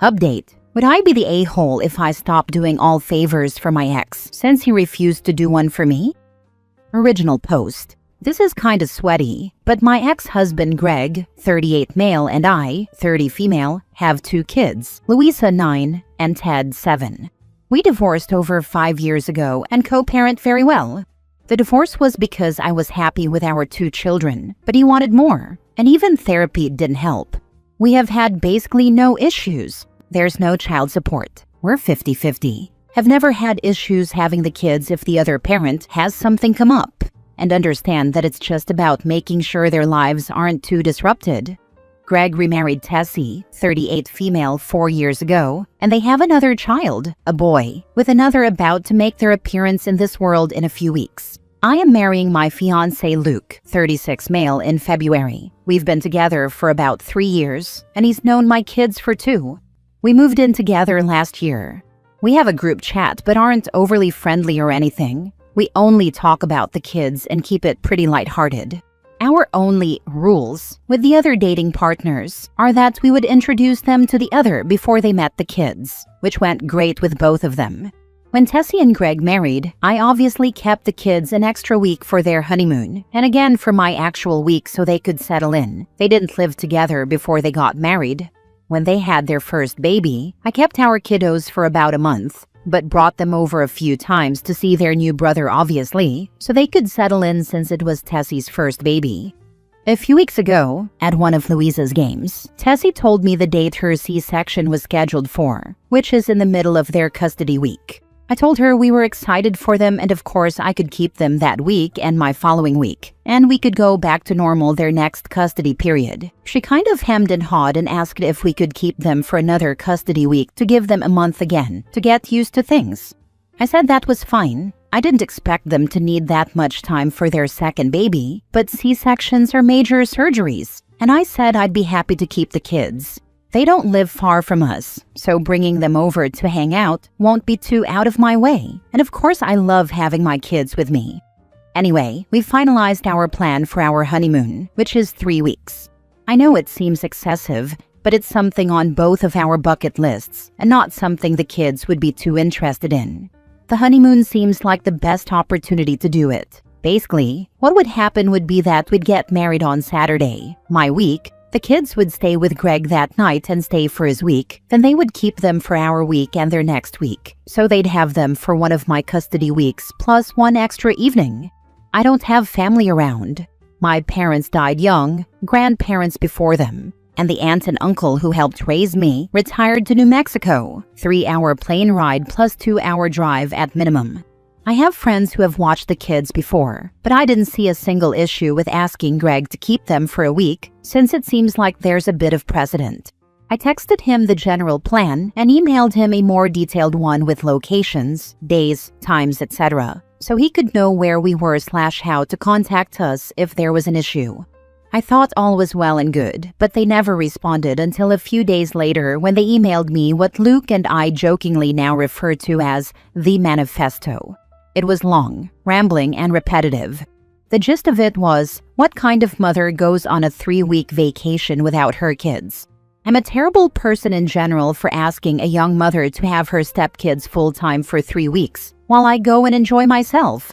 Update. Would I be the a-hole if I stopped doing all favors for my ex since he refused to do one for me? Original post. This is kinda sweaty, but my ex-husband Greg, 38 male, and I, 30 female, have 2 kids, Louisa 9 and Ted 7. We divorced over 5 years ago and co-parent very well. The divorce was because I was happy with our 2 children, but he wanted more, and even therapy didn't help. We have had basically no issues. There's no child support. We're 50-50. Have never had issues having the kids if the other parent has something come up, and understand that it's just about making sure their lives aren't too disrupted. Greg remarried Tessie, 38 female, 4 years ago, and they have another child, a boy, with another about to make their appearance in this world in a few weeks. I am marrying my fiancé Luke, 36 male, in February. We've been together for about 3 years, and he's known my kids for 2. We moved in together last year. We have a group chat but aren't overly friendly or anything. We only talk about the kids and keep it pretty lighthearted. Our only rules with the other dating partners are that we would introduce them to the other before they met the kids, which went great with both of them. When Tessie and Greg married, I obviously kept the kids an extra week for their honeymoon, and again for my actual week so they could settle in. They didn't live together before they got married. When they had their first baby, I kept our kiddos for about a month, but brought them over a few times to see their new brother obviously, so they could settle in since it was Tessie's first baby. A few weeks ago, at one of Louisa's games, Tessie told me the date her C-section was scheduled for, which is in the middle of their custody week. I told her we were excited for them and of course I could keep them that week and my following week, and we could go back to normal their next custody period. She kind of hemmed and hawed and asked if we could keep them for another custody week to give them a month again, to get used to things. I said that was fine. I didn't expect them to need that much time for their second baby, but C-sections are major surgeries, and I said I'd be happy to keep the kids. They don't live far from us, so bringing them over to hang out won't be too out of my way, and of course I love having my kids with me. Anyway, we finalized our plan for our honeymoon, which is 3 weeks. I know it seems excessive, but it's something on both of our bucket lists, and not something the kids would be too interested in. The honeymoon seems like the best opportunity to do it. Basically, what would happen would be that we'd get married on Saturday, my week. The kids would stay with Greg that night and stay for his week, then they would keep them for our week and their next week. So they'd have them for one of my custody weeks plus 1 extra evening. I don't have family around. My parents died young, grandparents before them, and the aunt and uncle who helped raise me retired to New Mexico. 3-hour plane ride plus 2-hour drive at minimum. I have friends who have watched the kids before, but I didn't see a single issue with asking Greg to keep them for a week, since it seems like there's a bit of precedent. I texted him the general plan and emailed him a more detailed one with locations, days, times, etc., so he could know where we were/how to contact us if there was an issue. I thought all was well and good, but they never responded until a few days later when they emailed me what Luke and I jokingly now refer to as the manifesto. It was long, rambling, and repetitive. The gist of it was, what kind of mother goes on a 3-week vacation without her kids? I'm a terrible person in general for asking a young mother to have her stepkids full-time for 3 weeks, while I go and enjoy myself.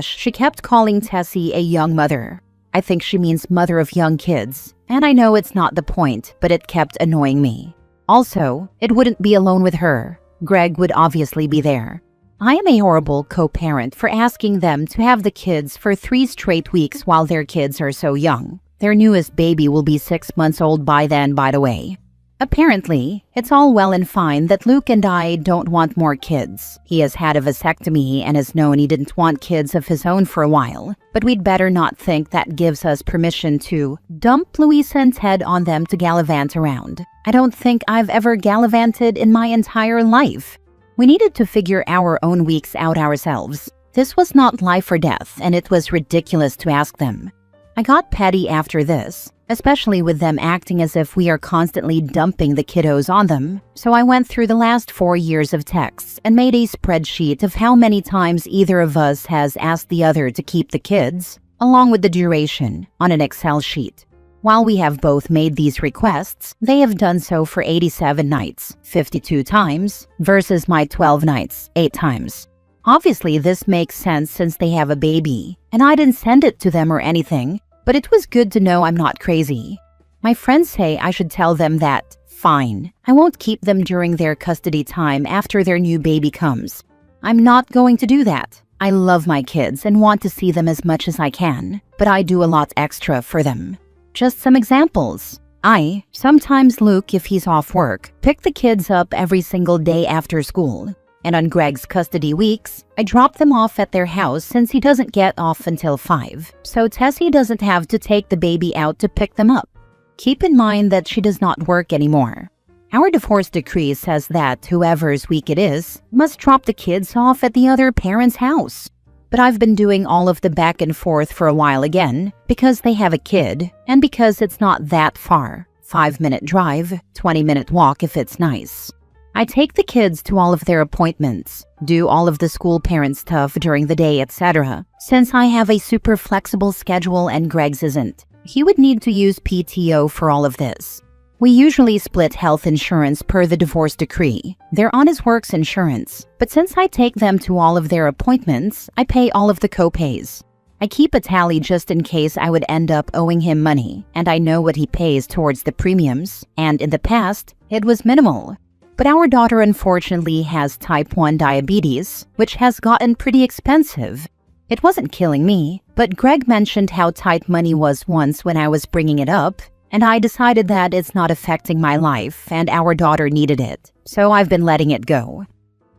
She kept calling Tessie a young mother. I think she means mother of young kids, and I know it's not the point, but it kept annoying me. Also, it wouldn't be alone with her. Greg would obviously be there. I am a horrible co-parent for asking them to have the kids for 3 straight weeks while their kids are so young. Their newest baby will be 6 months old by then, by the way. Apparently, it's all well and fine that Luke and I don't want more kids. He has had a vasectomy and has known he didn't want kids of his own for a while, but we'd better not think that gives us permission to dump Louisa and Ted on them to gallivant around. I don't think I've ever gallivanted in my entire life. We needed to figure our own weeks out ourselves. This was not life or death, and it was ridiculous to ask them. I got petty after this, especially with them acting as if we are constantly dumping the kiddos on them. So I went through the last 4 years of texts and made a spreadsheet of how many times either of us has asked the other to keep the kids, along with the duration, on an Excel sheet. While we have both made these requests, they have done so for 87 nights, 52 times, versus my 12 nights, 8 times. Obviously, this makes sense since they have a baby, and I didn't send it to them or anything, but it was good to know I'm not crazy. My friends say I should tell them that, fine, I won't keep them during their custody time after their new baby comes. I'm not going to do that. I love my kids and want to see them as much as I can, but I do a lot extra for them. Just some examples. I, sometimes Luke, if he's off work, pick the kids up every single day after school. And on Greg's custody weeks, I drop them off at their house since he doesn't get off until 5. So Tessie doesn't have to take the baby out to pick them up. Keep in mind that she does not work anymore. Our divorce decree says that whoever's week it is must drop the kids off at the other parent's house. But I've been doing all of the back and forth for a while again because they have a kid and because it's not that far. 5-minute drive, 20-minute walk if it's nice. I take the kids to all of their appointments, do all of the school parent stuff during the day, etc. Since I have a super flexible schedule and Greg's isn't, he would need to use PTO for all of this. We usually split health insurance per the divorce decree. They're on his work's insurance, but since I take them to all of their appointments, I pay all of the co-pays. I keep a tally just in case I would end up owing him money, and I know what he pays towards the premiums, and in the past, it was minimal. But our daughter unfortunately has type 1 diabetes, which has gotten pretty expensive. It wasn't killing me, but Greg mentioned how tight money was once when I was bringing it up, and I decided that it's not affecting my life and our daughter needed it, so I've been letting it go.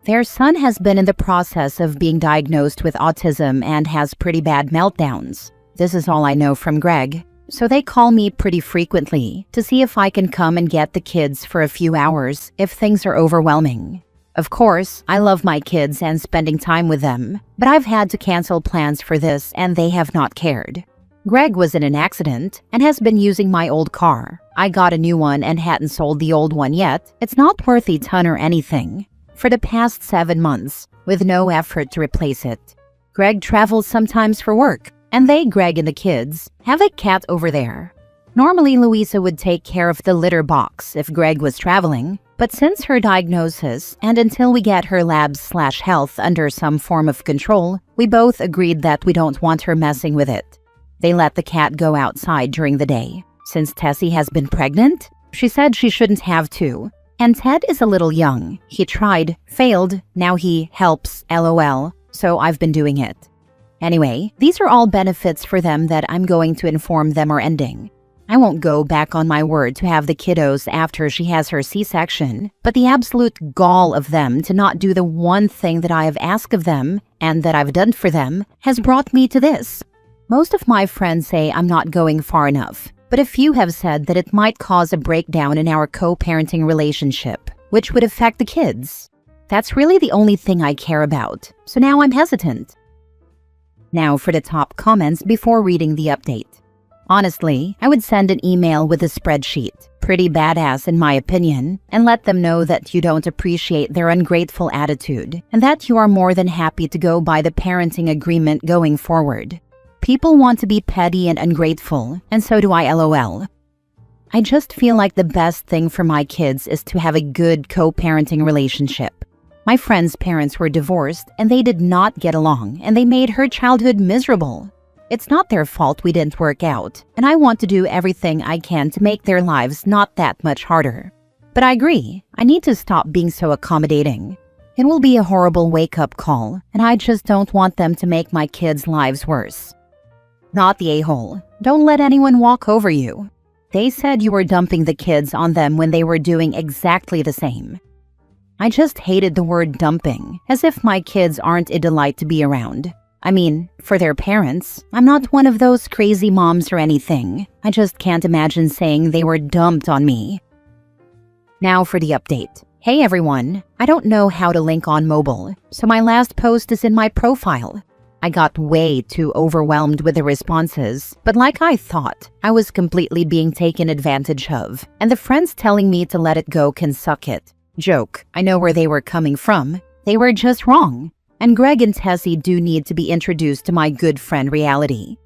Their son has been in the process of being diagnosed with autism and has pretty bad meltdowns. This is all I know from Greg, so they call me pretty frequently to see if I can come and get the kids for a few hours if things are overwhelming. Of course, I love my kids and spending time with them, but I've had to cancel plans for this and they have not cared. Greg was in an accident and has been using my old car. I got a new one and hadn't sold the old one yet. It's not worth a ton or anything. For the past 7 months, with no effort to replace it. Greg travels sometimes for work, and they, Greg and the kids, have a cat over there. Normally, Louisa would take care of the litter box if Greg was traveling, but since her diagnosis and until we get her labs/health under some form of control, we both agreed that we don't want her messing with it. They let the cat go outside during the day. Since Tessie has been pregnant, she said she shouldn't have to. And Ted is a little young. He tried, failed, now he helps, LOL, so I've been doing it. Anyway, these are all benefits for them that I'm going to inform them are ending. I won't go back on my word to have the kiddos after she has her C-section, but the absolute gall of them to not do the one thing that I have asked of them and that I've done for them has brought me to this. Most of my friends say I'm not going far enough, but a few have said that it might cause a breakdown in our co-parenting relationship, which would affect the kids. That's really the only thing I care about, so now I'm hesitant. Now for the top comments before reading the update. Honestly, I would send an email with a spreadsheet, pretty badass in my opinion, and let them know that you don't appreciate their ungrateful attitude, and that you are more than happy to go by the parenting agreement going forward. People want to be petty and ungrateful, and so do I, LOL. I just feel like the best thing for my kids is to have a good co-parenting relationship. My friend's parents were divorced, and they did not get along, and they made her childhood miserable. It's not their fault we didn't work out, and I want to do everything I can to make their lives not that much harder. But I agree, I need to stop being so accommodating. It will be a horrible wake-up call, and I just don't want them to make my kids' lives worse. Not the a-hole. Don't let anyone walk over you. They said you were dumping the kids on them when they were doing exactly the same. I just hated the word dumping, as if my kids aren't a delight to be around. I mean, for their parents, I'm not one of those crazy moms or anything. I just can't imagine saying they were dumped on me. Now for the update. Hey everyone, I don't know how to link on mobile, so my last post is in my profile. I got way too overwhelmed with the responses, but like I thought, I was completely being taken advantage of, and the friends telling me to let it go can suck it. Joke, I know where they were coming from. They were just wrong. And Greg and Tessie do need to be introduced to my good friend reality.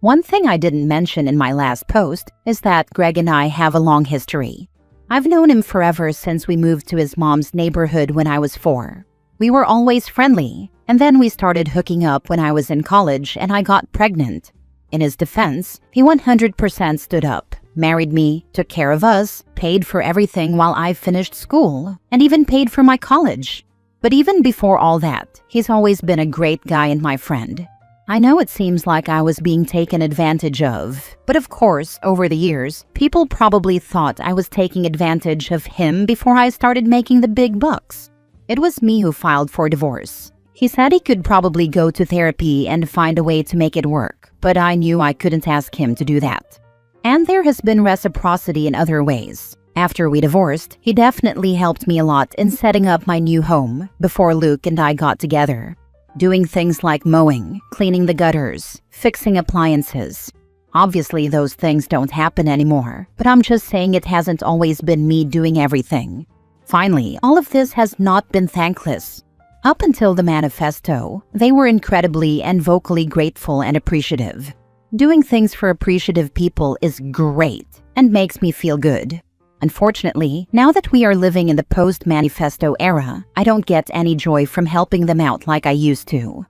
One thing I didn't mention in my last post is that Greg and I have a long history. I've known him forever since we moved to his mom's neighborhood when I was 4. We were always friendly, and then we started hooking up when I was in college and I got pregnant. In his defense, he 100% stood up, married me, took care of us, paid for everything while I finished school, and even paid for my college. But even before all that, he's always been a great guy and my friend. I know it seems like I was being taken advantage of, but of course, over the years, people probably thought I was taking advantage of him before I started making the big bucks. It was me who filed for divorce. He said he could probably go to therapy and find a way to make it work, but I knew I couldn't ask him to do that. And there has been reciprocity in other ways. After we divorced, he definitely helped me a lot in setting up my new home before Luke and I got together. Doing things like mowing, cleaning the gutters, fixing appliances. Obviously, those things don't happen anymore, but I'm just saying it hasn't always been me doing everything. Finally, all of this has not been thankless. Up until the manifesto, they were incredibly and vocally grateful and appreciative. Doing things for appreciative people is great and makes me feel good. Unfortunately, now that we are living in the post-manifesto era, I don't get any joy from helping them out like I used to.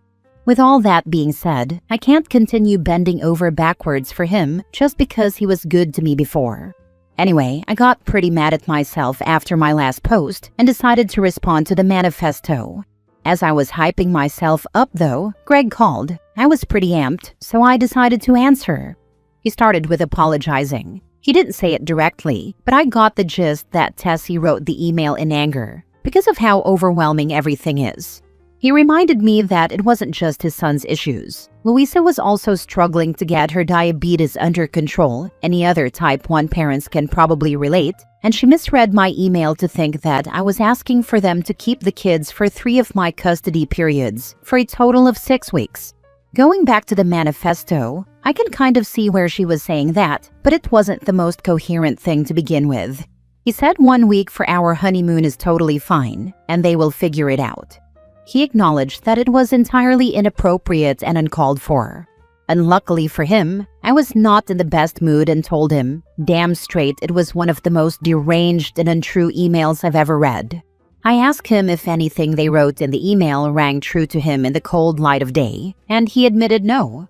With all that being said, I can't continue bending over backwards for him just because he was good to me before. Anyway, I got pretty mad at myself after my last post and decided to respond to the manifesto. As I was hyping myself up though, Greg called. I was pretty amped, so I decided to answer. He started with apologizing. He didn't say it directly, but I got the gist that Tessie wrote the email in anger because of how overwhelming everything is. He reminded me that it wasn't just his son's issues. Louisa was also struggling to get her diabetes under control. Any other type 1 parents can probably relate, and she misread my email to think that I was asking for them to keep the kids for 3 of my custody periods for a total of 6 weeks. Going back to the manifesto, I can kind of see where she was saying that, but it wasn't the most coherent thing to begin with. He said 1 week for our honeymoon is totally fine, and they will figure it out. He acknowledged that it was entirely inappropriate and uncalled for. Unluckily for him, I was not in the best mood and told him, damn straight it was one of the most deranged and untrue emails I've ever read. I asked him if anything they wrote in the email rang true to him in the cold light of day, and he admitted no.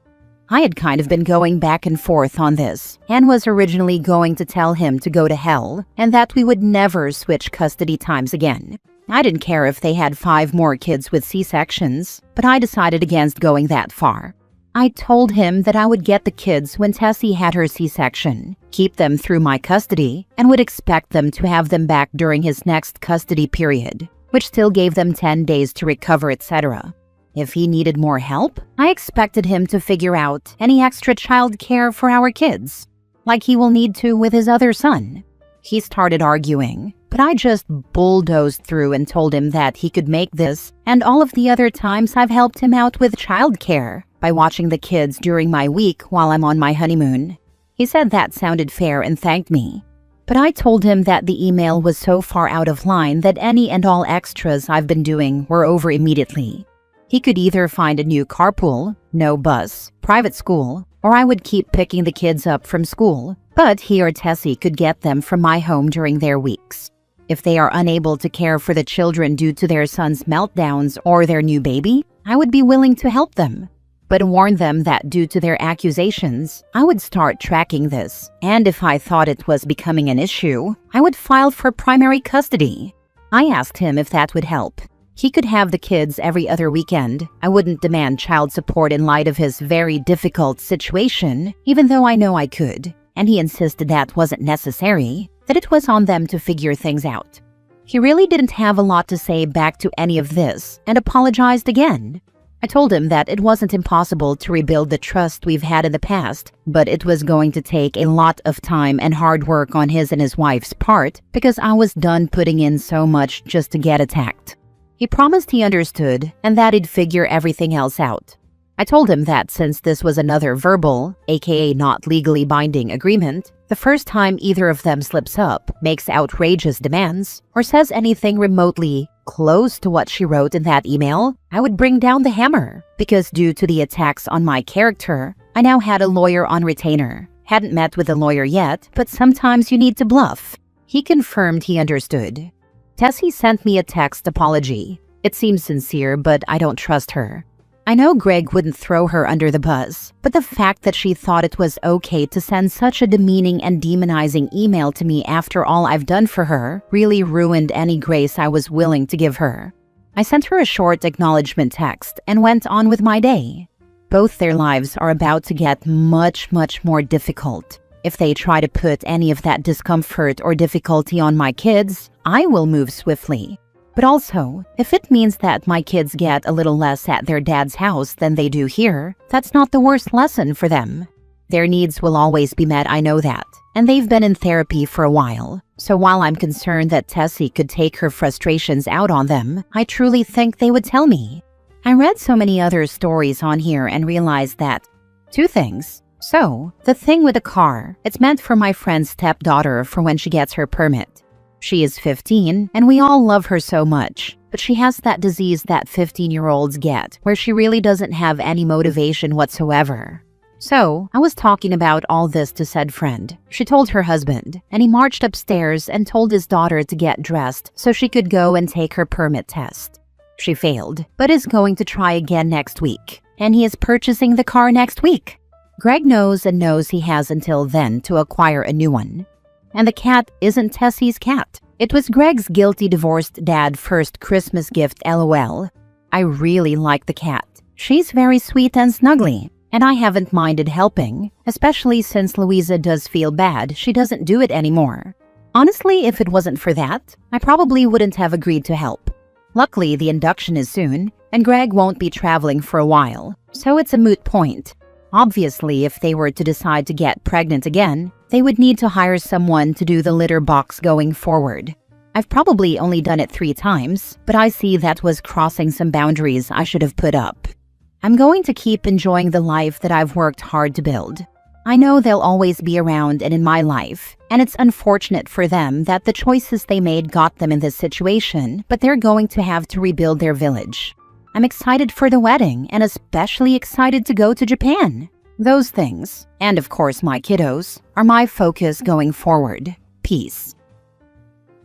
I had kind of been going back and forth on this, and was originally going to tell him to go to hell, and that we would never switch custody times again. I didn't care if they had 5 more kids with C-sections, but I decided against going that far. I told him that I would get the kids when Tessie had her C-section, keep them through my custody, and would expect them to have them back during his next custody period, which still gave them 10 days to recover, etc. If he needed more help, I expected him to figure out any extra child care for our kids, like he will need to with his other son. He started arguing, but I just bulldozed through and told him that he could make this and all of the other times I've helped him out with childcare by watching the kids during my week while I'm on my honeymoon. He said that sounded fair and thanked me. But I told him that the email was so far out of line that any and all extras I've been doing were over immediately. He could either find a new carpool, no bus, private school, or I would keep picking the kids up from school, but he or Tessie could get them from my home during their weeks. If they are unable to care for the children due to their son's meltdowns or their new baby, I would be willing to help them, but warn them that due to their accusations, I would start tracking this, and if I thought it was becoming an issue, I would file for primary custody. I asked him if that would help. He could have the kids every other weekend. I wouldn't demand child support in light of his very difficult situation, even though I know I could, and he insisted that wasn't necessary, that it was on them to figure things out. He really didn't have a lot to say back to any of this, and apologized again. I told him that it wasn't impossible to rebuild the trust we've had in the past, but it was going to take a lot of time and hard work on his and his wife's part because I was done putting in so much just to get attacked. He promised he understood and that he'd figure everything else out. I told him that since this was another verbal, aka not legally binding agreement, the first time either of them slips up, makes outrageous demands, or says anything remotely close to what she wrote in that email, I would bring down the hammer, because due to the attacks on my character, I now had a lawyer on retainer. Hadn't met with the lawyer yet, but sometimes you need to bluff. He confirmed he understood. Tessie sent me a text apology. It seems sincere, but I don't trust her. I know Greg wouldn't throw her under the bus, but the fact that she thought it was okay to send such a demeaning and demonizing email to me after all I've done for her really ruined any grace I was willing to give her. I sent her a short acknowledgement text and went on with my day. Both their lives are about to get much more difficult. If they try to put any of that discomfort or difficulty on my kids, I will move swiftly. But also, if it means that my kids get a little less at their dad's house than they do here, that's not the worst lesson for them. Their needs will always be met, I know that. And they've been in therapy for a while. So while I'm concerned that Tessie could take her frustrations out on them, I truly think they would tell me. I read so many other stories on here and realized that 2 things. So, the thing with the car, it's meant for my friend's stepdaughter for when she gets her permit. She is 15, and we all love her so much, but she has that disease that 15-year-olds get, where she really doesn't have any motivation whatsoever. So, I was talking about all this to said friend. She told her husband, and he marched upstairs and told his daughter to get dressed so she could go and take her permit test. She failed, but is going to try again next week, and he is purchasing the car next week. Greg knows and knows he has until then to acquire a new one. And the cat isn't Tessie's cat. It was Greg's guilty divorced dad first Christmas gift, LOL. I really like the cat. She's very sweet and snuggly, and I haven't minded helping, especially since Louisa does feel bad she doesn't do it anymore. Honestly, if it wasn't for that, I probably wouldn't have agreed to help. Luckily, the induction is soon, and Greg won't be traveling for a while, so it's a moot point. Obviously, if they were to decide to get pregnant again, they would need to hire someone to do the litter box going forward. I've probably only done it 3 times, but I see that was crossing some boundaries I should have put up. I'm going to keep enjoying the life that I've worked hard to build. I know they'll always be around and in my life, and it's unfortunate for them that the choices they made got them in this situation, but they're going to have to rebuild their village. I'm excited for the wedding and especially excited to go to Japan. Those things, and of course my kiddos, are my focus going forward. Peace.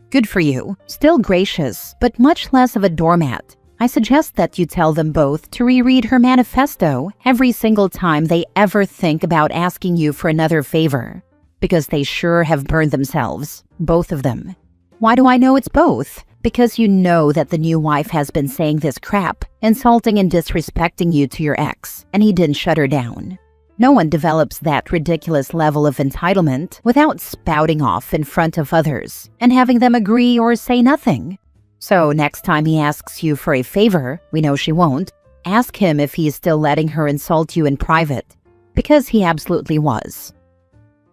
Good for you. Still gracious, but much less of a doormat. I suggest that you tell them both to reread her manifesto every single time they ever think about asking you for another favor. Because they sure have burned themselves. Both of them. Why do I know it's both? Because you know that the new wife has been saying this crap, insulting and disrespecting you to your ex, and he didn't shut her down. No one develops that ridiculous level of entitlement without spouting off in front of others and having them agree or say nothing. So next time he asks you for a favor, we know she won't, ask him if he is still letting her insult you in private, because he absolutely was.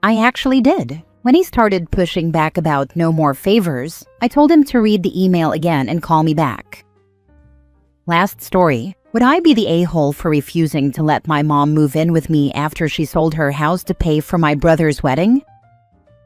I actually did. When he started pushing back about no more favors, I told him to read the email again and call me back. Last story. Would I be the a-hole for refusing to let my mom move in with me after she sold her house to pay for my brother's wedding?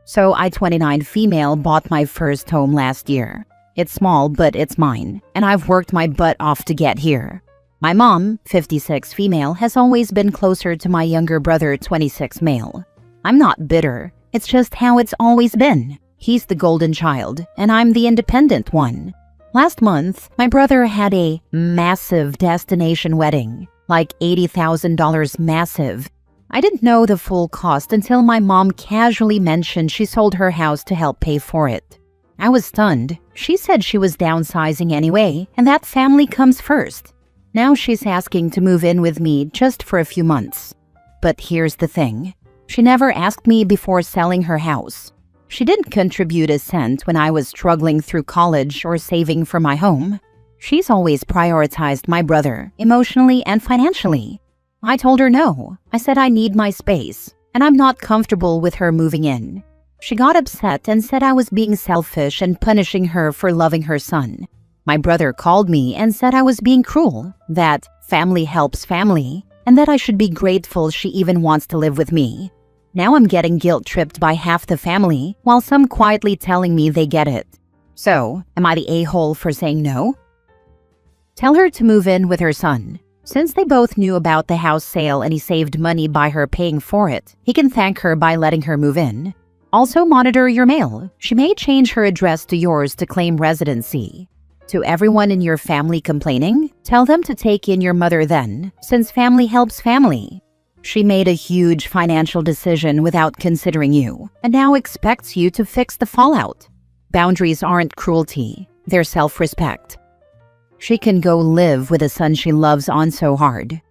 So I, 29 female, bought my first home last year. It's small, but it's mine, and I've worked my butt off to get here. My mom, 56 female, has always been closer to my younger brother, 26 male. I'm not bitter. It's just how it's always been. He's the golden child, and I'm the independent one. Last month, my brother had a massive destination wedding, like $80,000 massive. I didn't know the full cost until my mom casually mentioned she sold her house to help pay for it. I was stunned. She said she was downsizing anyway, and that family comes first. Now she's asking to move in with me just for a few months. But here's the thing. She never asked me before selling her house. She didn't contribute a cent when I was struggling through college or saving for my home. She's always prioritized my brother, emotionally and financially. I told her no. I said I need my space, and I'm not comfortable with her moving in. She got upset and said I was being selfish and punishing her for loving her son. My brother called me and said I was being cruel, that family helps family, and that I should be grateful she even wants to live with me. Now I'm getting guilt-tripped by half the family, while some quietly telling me they get it. So, am I the a-hole for saying no? Tell her to move in with her son. Since they both knew about the house sale and he saved money by her paying for it, he can thank her by letting her move in. Also monitor your mail. She may change her address to yours to claim residency. To everyone in your family complaining, tell them to take in your mother then, since family helps family. She made a huge financial decision without considering you, and now expects you to fix the fallout. Boundaries aren't cruelty, they're self-respect. She can go live with a son she loves on so hard.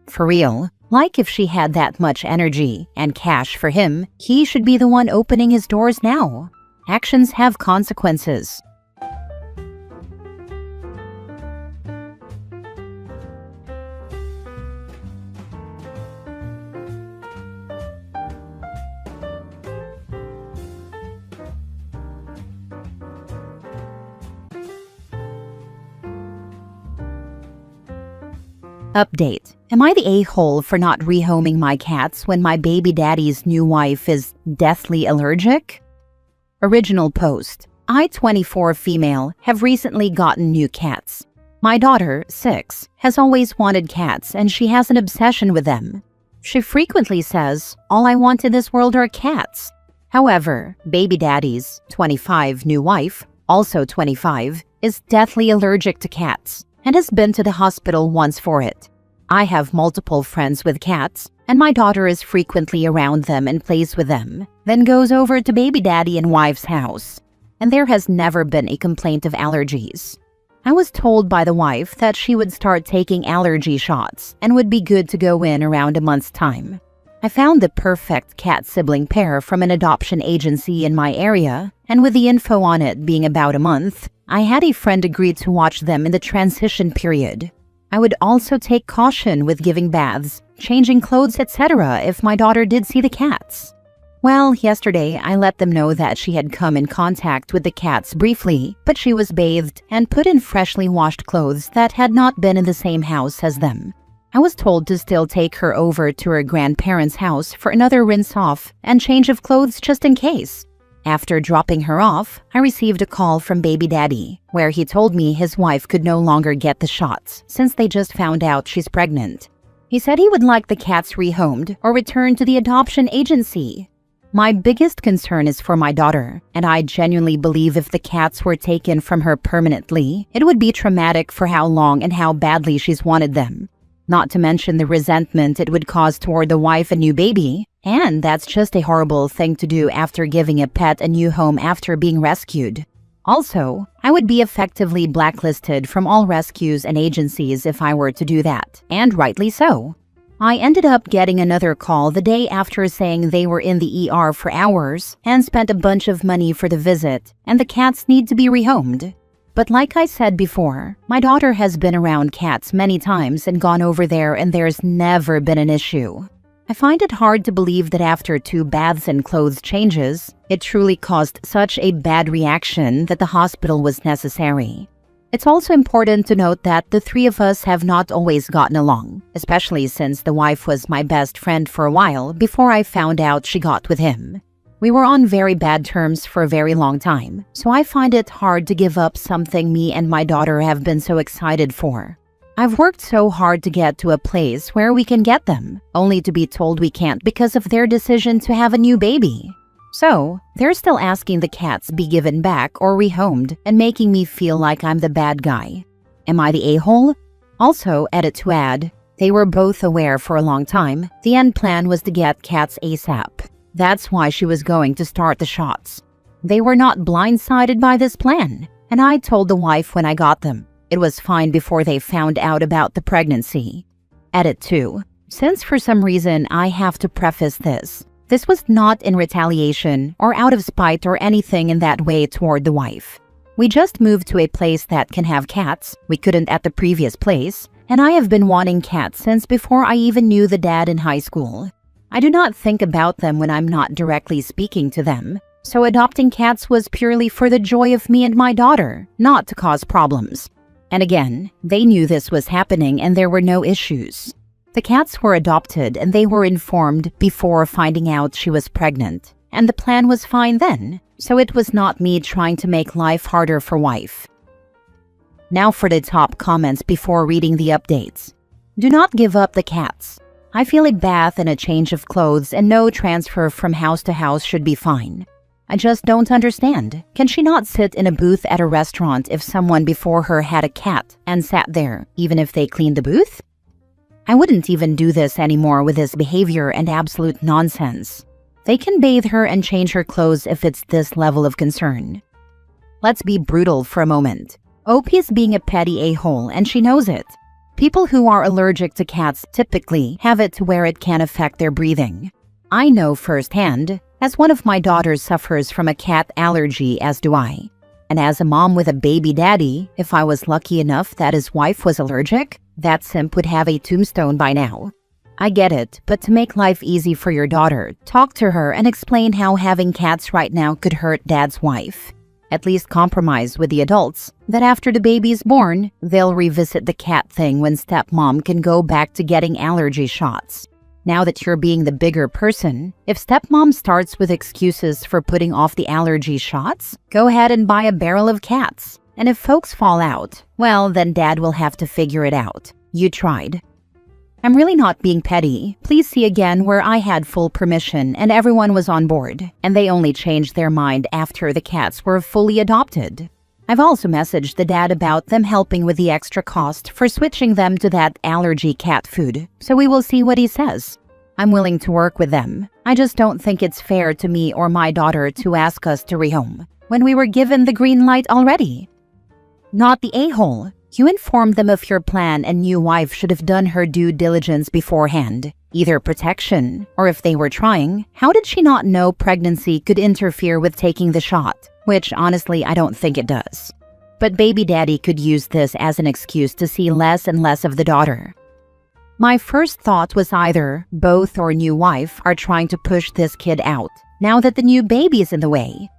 For real, like if she had that much energy and cash for him, he should be the one opening his doors now. Actions have consequences. Update. Am I the a-hole for not rehoming my cats when my baby daddy's new wife is deathly allergic? Original post. I, 24 female, have recently gotten new cats. My daughter, 6, has always wanted cats and she has an obsession with them. She frequently says, "All I want in this world are cats." However, baby daddy's, 25, new wife, also 25, is deathly allergic to cats and has been to the hospital once for it. I have multiple friends with cats, and my daughter is frequently around them and plays with them, then goes over to baby daddy and wife's house. And there has never been a complaint of allergies. I was told by the wife that she would start taking allergy shots and would be good to go in around a month's time. I found the perfect cat sibling pair from an adoption agency in my area, and with the info on it being about a month, I had a friend agree to watch them in the transition period. I would also take caution with giving baths, changing clothes, etc. if my daughter did see the cats. Well, yesterday I let them know that she had come in contact with the cats briefly, but she was bathed and put in freshly washed clothes that had not been in the same house as them. I was told to still take her over to her grandparents' house for another rinse-off and change of clothes just in case. After dropping her off, I received a call from baby daddy, where he told me his wife could no longer get the shots since they just found out she's pregnant. He said he would like the cats rehomed or returned to the adoption agency. My biggest concern is for my daughter, and I genuinely believe if the cats were taken from her permanently, it would be traumatic for how long and how badly she's wanted them. Not to mention the resentment it would cause toward the wife and new baby. And that's just a horrible thing to do after giving a pet a new home after being rescued. Also, I would be effectively blacklisted from all rescues and agencies if I were to do that, and rightly so. I ended up getting another call the day after saying they were in the ER for hours and spent a bunch of money for the visit, and the cats need to be rehomed. But like I said before, my daughter has been around cats many times and gone over there, and there's never been an issue. I find it hard to believe that after 2 baths and clothes changes, it truly caused such a bad reaction that the hospital was necessary. It's also important to note that the 3 of us have not always gotten along, especially since the wife was my best friend for a while before I found out she got with him. We were on very bad terms for a very long time, so I find it hard to give up something me and my daughter have been so excited for. I've worked so hard to get to a place where we can get them, only to be told we can't because of their decision to have a new baby. So, they're still asking the cats be given back or rehomed and making me feel like I'm the bad guy. Am I the a-hole? Also, edit to add, they were both aware for a long time the end plan was to get cats ASAP. That's why she was going to start the shots. They were not blindsided by this plan, and I told the wife when I got them. It was fine before they found out about the pregnancy. Edit 2. Since for some reason I have to preface this was not in retaliation or out of spite or anything in that way toward the wife. We just moved to a place that can have cats. We couldn't at the previous place, and I have been wanting cats since before I even knew the dad in high school. I do not think about them when I'm not directly speaking to them, so adopting cats was purely for the joy of me and my daughter, not to cause problems. And again, they knew this was happening and there were no issues. The cats were adopted and they were informed before finding out she was pregnant, and the plan was fine then, so it was not me trying to make life harder for wife. Now for the top comments before reading the updates. Do not give up the cats. I feel a bath and a change of clothes and no transfer from house to house should be fine. I just don't understand. Can she not sit in a booth at a restaurant if someone before her had a cat and sat there, even if they cleaned the booth? I wouldn't even do this anymore with this behavior and absolute nonsense. They can bathe her and change her clothes if it's this level of concern. Let's be brutal for a moment. OP is being a petty a-hole and she knows it. People who are allergic to cats typically have it to where it can affect their breathing. I know firsthand, as one of my daughters suffers from a cat allergy, as do I. And as a mom with a baby daddy, if I was lucky enough that his wife was allergic, that simp would have a tombstone by now. I get it, but to make life easy for your daughter, talk to her and explain how having cats right now could hurt dad's wife. At least compromise with the adults that after the baby is born, they'll revisit the cat thing when stepmom can go back to getting allergy shots. Now that you're being the bigger person, if stepmom starts with excuses for putting off the allergy shots, go ahead and buy a barrel of cats. And if folks fall out, well, then dad will have to figure it out. You tried. I'm really not being petty. Please see again where I had full permission and everyone was on board, and they only changed their mind after the cats were fully adopted. I've also messaged the dad about them helping with the extra cost for switching them to that allergy cat food, so we will see what he says. I'm willing to work with them. I just don't think it's fair to me or my daughter to ask us to rehome when we were given the green light already. Not the a-hole. You informed them of your plan and new wife should have done her due diligence beforehand. Either protection, or if they were trying, how did she not know pregnancy could interfere with taking the shot? Which, honestly, I don't think it does. But baby daddy could use this as an excuse to see less and less of the daughter. My first thought was either both or new wife are trying to push this kid out, now that the new baby is in the way.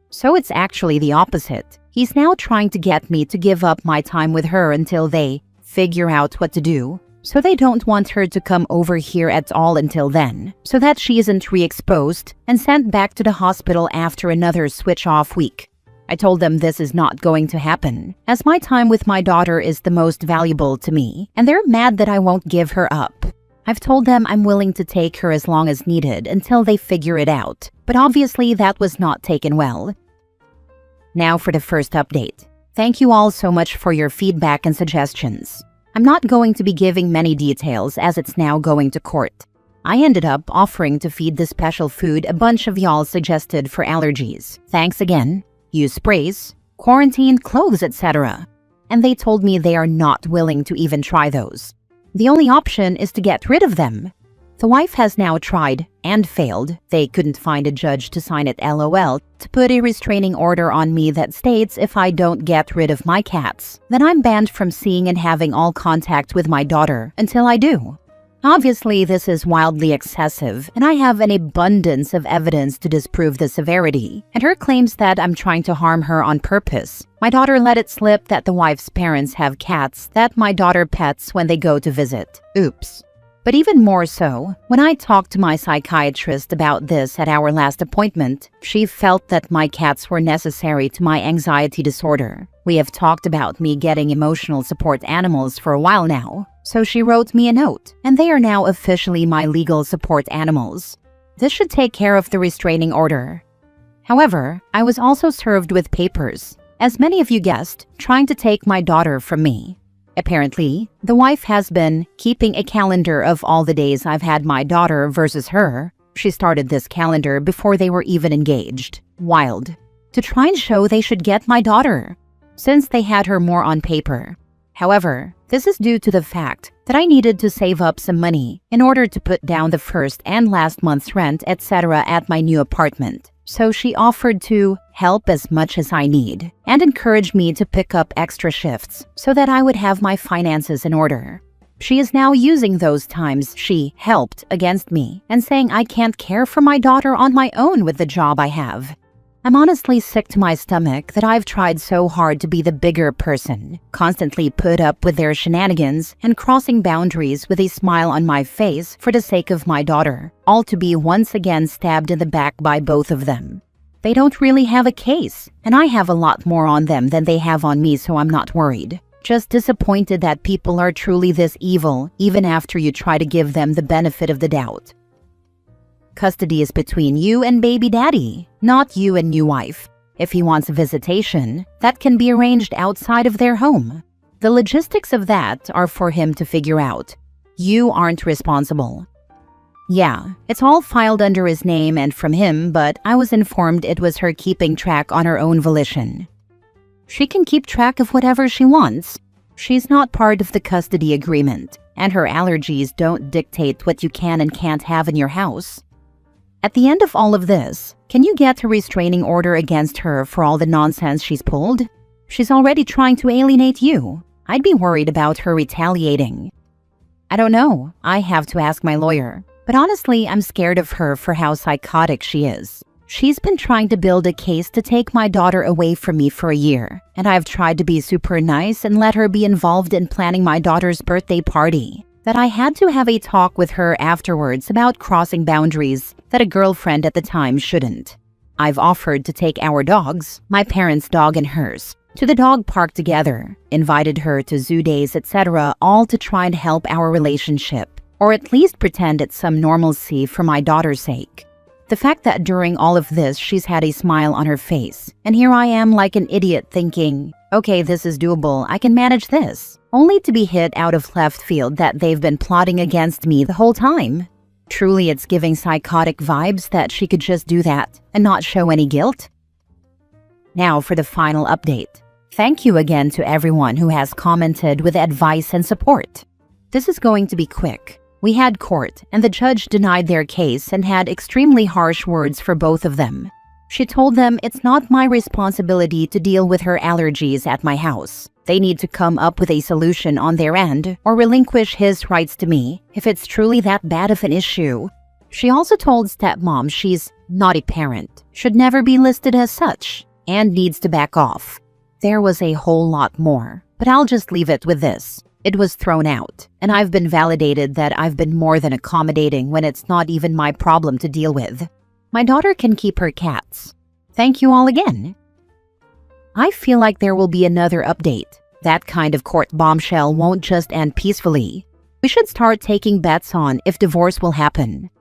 So it's actually the opposite. He's now trying to get me to give up my time with her until they figure out what to do, so they don't want her to come over here at all until then, so that she isn't re-exposed and sent back to the hospital after another switch-off week. I told them this is not going to happen, as my time with my daughter is the most valuable to me, and they're mad that I won't give her up. I've told them I'm willing to take her as long as needed until they figure it out, but obviously that was not taken well. Now for the first update. Thank you all so much for your feedback and suggestions. I'm not going to be giving many details as it's now going to court. I ended up offering to feed the special food a bunch of y'all suggested for allergies. Thanks again. Use sprays, quarantine clothes, etc. And they told me they are not willing to even try those. The only option is to get rid of them. The wife has now tried and failed. They couldn't find a judge to sign it LOL to put a restraining order on me that states if I don't get rid of my cats, then I'm banned from seeing and having all contact with my daughter until I do. Obviously, this is wildly excessive, and I have an abundance of evidence to disprove the severity, and her claims that I'm trying to harm her on purpose. My daughter let it slip that the wife's parents have cats that my daughter pets when they go to visit. Oops. But even more so, when I talked to my psychiatrist about this at our last appointment, she felt that my cats were necessary to my anxiety disorder. We have talked about me getting emotional support animals for a while now, so she wrote me a note, and they are now officially my legal support animals. This should take care of the restraining order. However, I was also served with papers, as many of you guessed, trying to take my daughter from me. Apparently, the wife has been keeping a calendar of all the days I've had my daughter versus her. She started this calendar before they were even engaged. Wild. To try and show they should get my daughter, since they had her more on paper. However, this is due to the fact that I needed to save up some money in order to put down the first and last month's rent, etc. at my new apartment. So she offered to help as much as I need and encouraged me to pick up extra shifts so that I would have my finances in order. She is now using those times she helped against me and saying I can't care for my daughter on my own with the job I have. I'm honestly sick to my stomach that I've tried so hard to be the bigger person, constantly put up with their shenanigans and crossing boundaries with a smile on my face for the sake of my daughter, all to be once again stabbed in the back by both of them. They don't really have a case, and I have a lot more on them than they have on me, so I'm not worried. Just disappointed that people are truly this evil, even after you try to give them the benefit of the doubt. Custody is between you and baby daddy, not you and new wife. If he wants a visitation, that can be arranged outside of their home. The logistics of that are for him to figure out. You aren't responsible. Yeah, it's all filed under his name and from him, but I was informed it was her keeping track on her own volition. She can keep track of whatever she wants. She's not part of the custody agreement, and her allergies don't dictate what you can and can't have in your house. At the end of all of this, can you get a restraining order against her for all the nonsense she's pulled? She's already trying to alienate you. I'd be worried about her retaliating. I don't know. I have to ask my lawyer. But honestly, I'm scared of her for how psychotic she is. She's been trying to build a case to take my daughter away from me for a year, and I've tried to be super nice and let her be involved in planning my daughter's birthday party. That I had to have a talk with her afterwards about crossing boundaries that a girlfriend at the time shouldn't. I've offered to take our dogs, my parents' dog and hers, to the dog park together, invited her to zoo days, etc., all to try and help our relationship, or at least pretend it's some normalcy for my daughter's sake. The fact that during all of this she's had a smile on her face, and here I am like an idiot thinking, okay, this is doable, I can manage this, only to be hit out of left field that they've been plotting against me the whole time. Truly, it's giving psychotic vibes that she could just do that and not show any guilt. Now for the final update. Thank you again to everyone who has commented with advice and support. This is going to be quick. We had court, and the judge denied their case and had extremely harsh words for both of them. She told them it's not my responsibility to deal with her allergies at my house. They need to come up with a solution on their end or relinquish his rights to me if it's truly that bad of an issue. She also told stepmom she's not a parent, should never be listed as such, and needs to back off. There was a whole lot more, but I'll just leave it with this. It was thrown out, and I've been validated that I've been more than accommodating when it's not even my problem to deal with. My daughter can keep her cats. Thank you all again. I feel like there will be another update. That kind of court bombshell won't just end peacefully. We should start taking bets on if divorce will happen.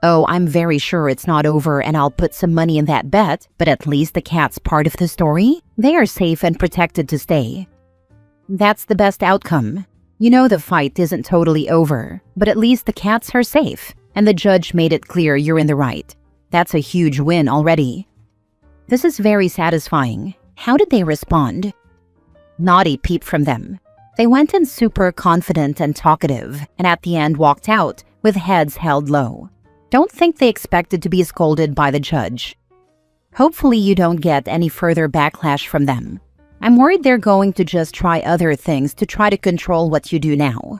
Oh, I'm very sure it's not over and I'll put some money in that bet, but at least the cat's part of the story. They are safe and protected to stay. That's the best outcome. You know the fight isn't totally over, but at least the cats are safe, and the judge made it clear you're in the right. That's a huge win already. This is very satisfying. How did they respond? Not a peep from them. They went in super confident and talkative, and at the end walked out with heads held low. Don't think they expected to be scolded by the judge. Hopefully you don't get any further backlash from them. I'm worried they're going to just try other things to try to control what you do now.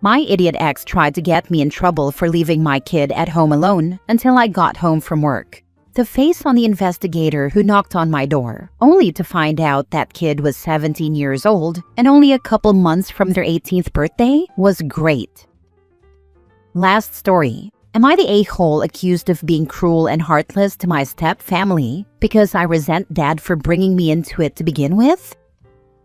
My idiot ex tried to get me in trouble for leaving my kid at home alone until I got home from work. The face on the investigator who knocked on my door, only to find out that kid was 17 years old and only a couple months from their 18th birthday, was great. Last story. Am I the a-hole accused of being cruel and heartless to my step-family because I resent dad for bringing me into it to begin with?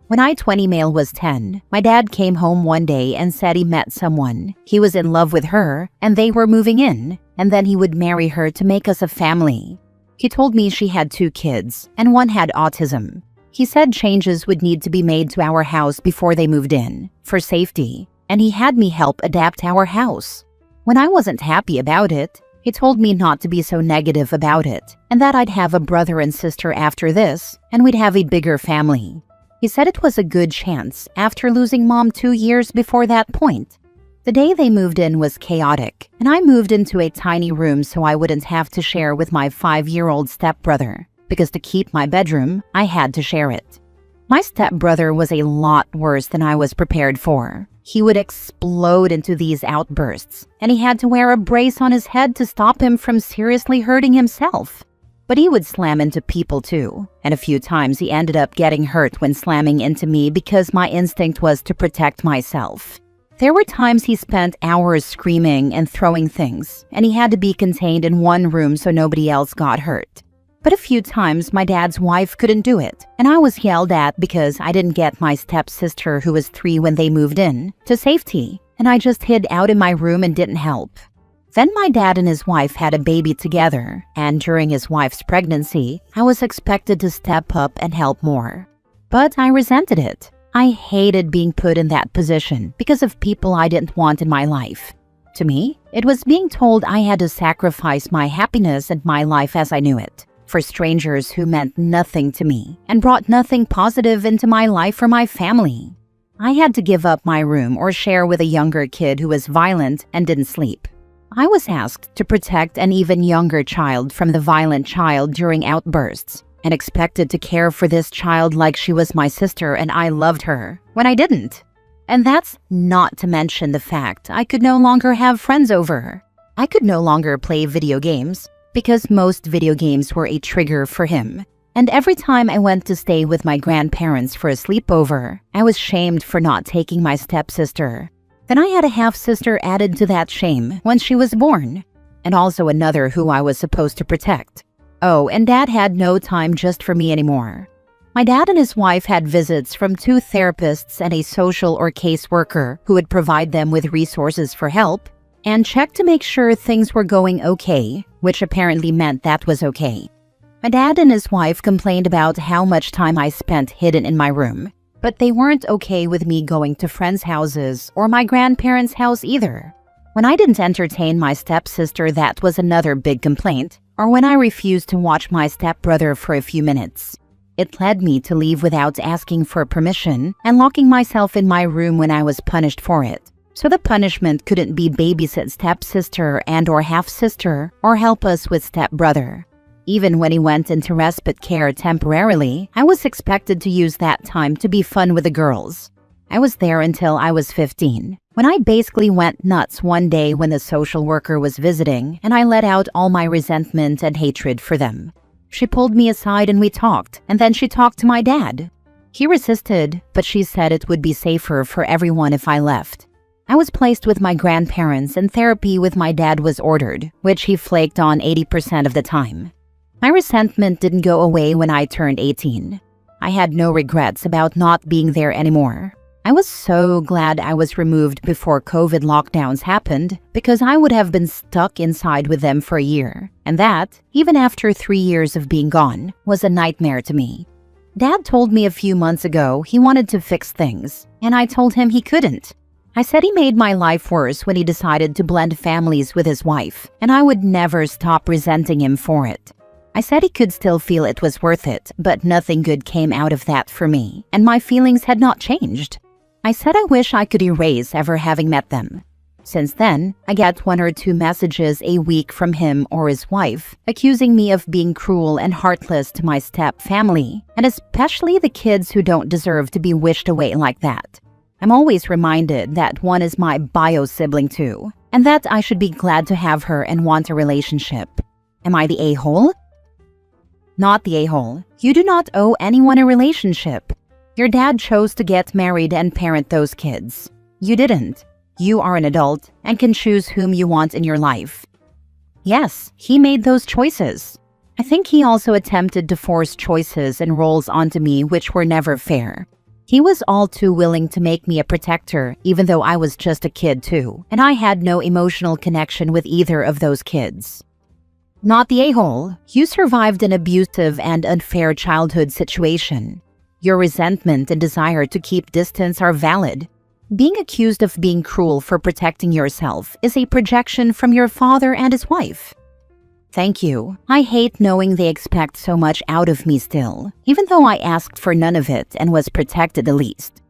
When I-20 male was 10, my dad came home one day and said he met someone. He was in love with her and they were moving in, and then he would marry her to make us a family. He told me she had 2 kids and one had autism. He said changes would need to be made to our house before they moved in, for safety, and he had me help adapt our house. When I wasn't happy about it, he told me not to be so negative about it, and that I'd have a brother and sister after this, and we'd have a bigger family. He said it was a good chance after losing mom 2 years before that point. The day they moved in was chaotic, and I moved into a tiny room so I wouldn't have to share with my 5-year-old stepbrother, because to keep my bedroom, I had to share it. My stepbrother was a lot worse than I was prepared for. He would explode into these outbursts, and he had to wear a brace on his head to stop him from seriously hurting himself. But he would slam into people too, and a few times he ended up getting hurt when slamming into me because my instinct was to protect myself. There were times he spent hours screaming and throwing things, and he had to be contained in one room so nobody else got hurt. But a few times my dad's wife couldn't do it, and I was yelled at because I didn't get my stepsister, who was 3 when they moved in, to safety, and I just hid out in my room and didn't help. Then my dad and his wife had a baby together, and during his wife's pregnancy, I was expected to step up and help more. But I resented it. I hated being put in that position because of people I didn't want in my life. To me, it was being told I had to sacrifice my happiness and my life as I knew it for strangers who meant nothing to me and brought nothing positive into my life or my family. I had to give up my room or share with a younger kid who was violent and didn't sleep. I was asked to protect an even younger child from the violent child during outbursts and expected to care for this child like she was my sister and I loved her, when I didn't. And that's not to mention the fact I could no longer have friends over. I could no longer play video games because most video games were a trigger for him. And every time I went to stay with my grandparents for a sleepover, I was shamed for not taking my stepsister. Then I had a half-sister added to that shame when she was born, and also another who I was supposed to protect. Oh, and Dad had no time just for me anymore. My dad and his wife had visits from 2 therapists and a social or caseworker who would provide them with resources for help and check to make sure things were going okay, which apparently meant that was okay. My dad and his wife complained about how much time I spent hidden in my room, but they weren't okay with me going to friends' houses or my grandparents' house either. When I didn't entertain my stepsister, that was another big complaint, or when I refused to watch my stepbrother for a few minutes. It led me to leave without asking for permission and locking myself in my room when I was punished for it. So the punishment couldn't be babysit stepsister and or half-sister or help us with stepbrother. Even when he went into respite care temporarily, I was expected to use that time to be fun with the girls. I was there until I was 15, when I basically went nuts one day when the social worker was visiting and I let out all my resentment and hatred for them. She pulled me aside and we talked, and then she talked to my dad. He resisted, but she said it would be safer for everyone if I left. I was placed with my grandparents and therapy with my dad was ordered, which he flaked on 80% of the time. My resentment didn't go away when I turned 18. I had no regrets about not being there anymore. I was so glad I was removed before COVID lockdowns happened because I would have been stuck inside with them for a year. And that, even after 3 years of being gone, was a nightmare to me. Dad told me a few months ago he wanted to fix things, and I told him he couldn't. I said he made my life worse when he decided to blend families with his wife, and I would never stop resenting him for it. I said he could still feel it was worth it, but nothing good came out of that for me, and my feelings had not changed. I said I wish I could erase ever having met them. Since then, I get 1 or 2 messages a week from him or his wife, accusing me of being cruel and heartless to my step-family, and especially the kids who don't deserve to be wished away like that. I'm always reminded that one is my bio-sibling too, and that I should be glad to have her and want a relationship. Am I the a-hole? Not the a-hole. You do not owe anyone a relationship. Your dad chose to get married and parent those kids. You didn't. You are an adult and can choose whom you want in your life. Yes, he made those choices. I think he also attempted to force choices and roles onto me which were never fair. He was all too willing to make me a protector even though I was just a kid too, and I had no emotional connection with either of those kids. Not the a-hole. You survived an abusive and unfair childhood situation. Your resentment and desire to keep distance are valid. Being accused of being cruel for protecting yourself is a projection from your father and his wife. Thank you. I hate knowing they expect so much out of me still, even though I asked for none of it and was protected the least.